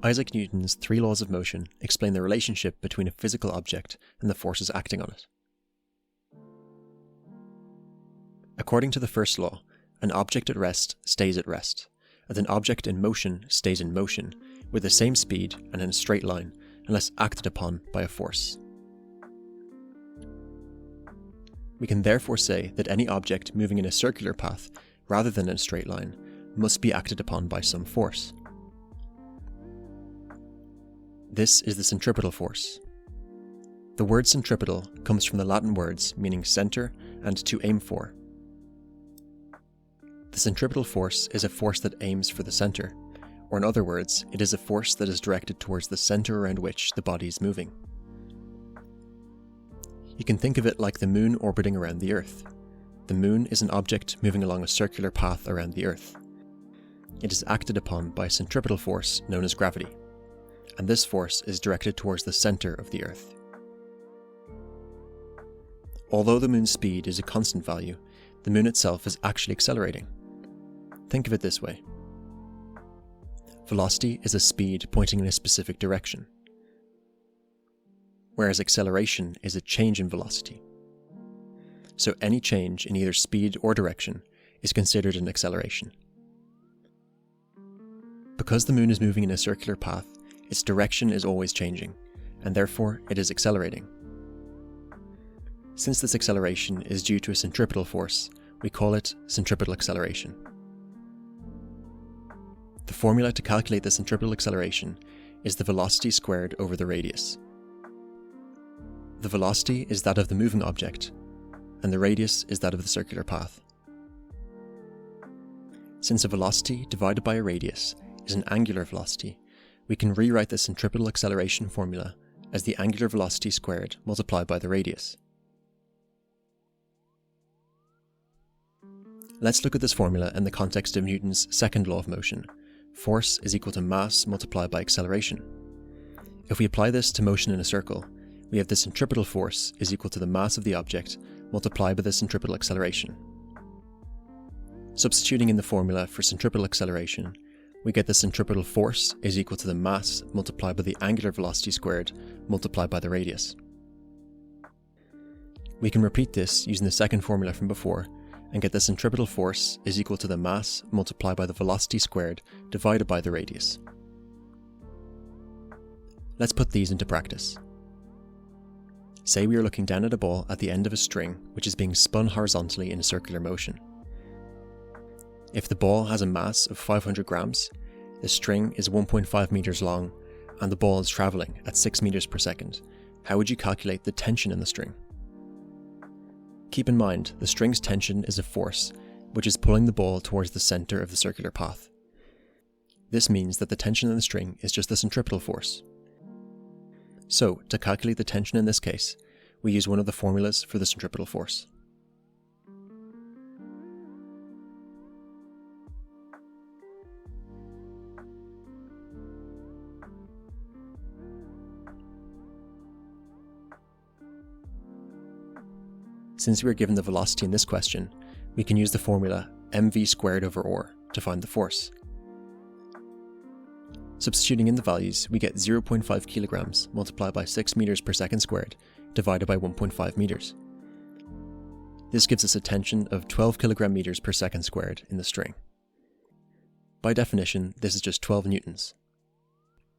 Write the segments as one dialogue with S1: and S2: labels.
S1: Isaac Newton's 3 laws of motion explain the relationship between a physical object and the forces acting on it. According to the first law, an object at rest stays at rest, and an object in motion stays in motion with the same speed and in a straight line unless acted upon by a force. We can therefore say that any object moving in a circular path rather than in a straight line must be acted upon by some force. This is the centripetal force. The word centripetal comes from the Latin words meaning center and to aim for. The centripetal force is a force that aims for the center, or in other words, it is a force that is directed towards the center around which the body is moving. You can think of it like the moon orbiting around the Earth. The moon is an object moving along a circular path around the Earth. It is acted upon by a centripetal force known as gravity, and this force is directed towards the center of the Earth. Although the moon's speed is a constant value, the moon itself is actually accelerating. Think of it this way. Velocity is a speed pointing in a specific direction, whereas acceleration is a change in velocity. So any change in either speed or direction is considered an acceleration. Because the moon is moving in a circular path, its direction is always changing, and therefore it is accelerating. Since this acceleration is due to a centripetal force, we call it centripetal acceleration. The formula to calculate the centripetal acceleration is the velocity squared over the radius. The velocity is that of the moving object, and the radius is that of the circular path. Since a velocity divided by a radius is an angular velocity, we can rewrite the centripetal acceleration formula as the angular velocity squared multiplied by the radius. Let's look at this formula in the context of Newton's second law of motion. Force is equal to mass multiplied by acceleration. If we apply this to motion in a circle, we have the centripetal force is equal to the mass of the object multiplied by the centripetal acceleration. Substituting in the formula for centripetal acceleration, we get the centripetal force is equal to the mass multiplied by the angular velocity squared multiplied by the radius. We can repeat this using the second formula from before and get the centripetal force is equal to the mass multiplied by the velocity squared divided by the radius. Let's put these into practice. Say we are looking down at a ball at the end of a string which is being spun horizontally in a circular motion. If the ball has a mass of 500 grams, the string is 1.5 meters long, and the ball is travelling at 6 meters per second, how would you calculate the tension in the string? Keep in mind, the string's tension is a force, which is pulling the ball towards the centre of the circular path. This means that the tension in the string is just the centripetal force. So, to calculate the tension in this case, we use one of the formulas for the centripetal force. Since we are given the velocity in this question, we can use the formula mv squared over r to find the force. Substituting in the values, we get 0.5 kilograms multiplied by 6 meters per second squared divided by 1.5 meters. This gives us a tension of 12 kilogram meters per second squared in the string. By definition, this is just 12 newtons.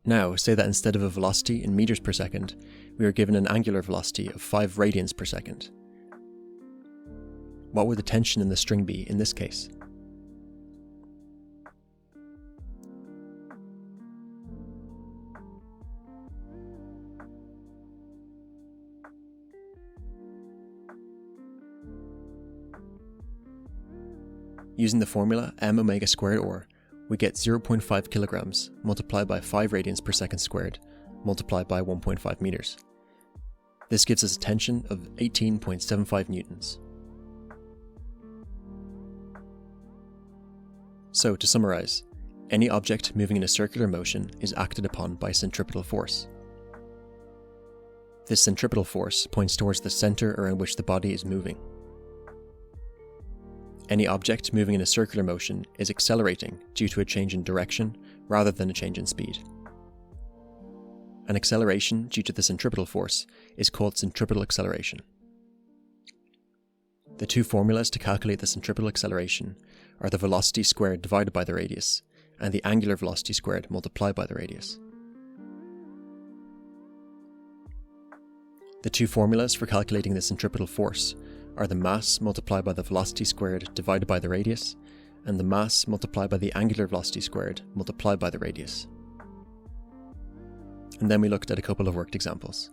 S1: Now, say that instead of a velocity in meters per second, we are given an angular velocity of 5 radians per second. What would the tension in the string be in this case? Using the formula m omega squared r, we get 0.5 kilograms multiplied by 5 radians per second squared multiplied by 1.5 meters. This gives us a tension of 18.75 newtons. So, to summarize, any object moving in a circular motion is acted upon by a centripetal force. This centripetal force points towards the center around which the body is moving. Any object moving in a circular motion is accelerating due to a change in direction rather than a change in speed. An acceleration due to the centripetal force is called centripetal acceleration. The two formulas to calculate the centripetal acceleration are the velocity squared divided by the radius and the angular velocity squared multiplied by the radius. The two formulas for calculating the centripetal force are the mass multiplied by the velocity squared divided by the radius and the mass multiplied by the angular velocity squared multiplied by the radius. And then we looked at a couple of worked examples.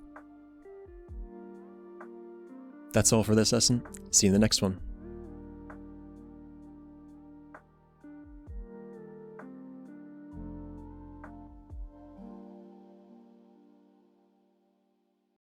S1: That's all for this lesson. See you in the next one.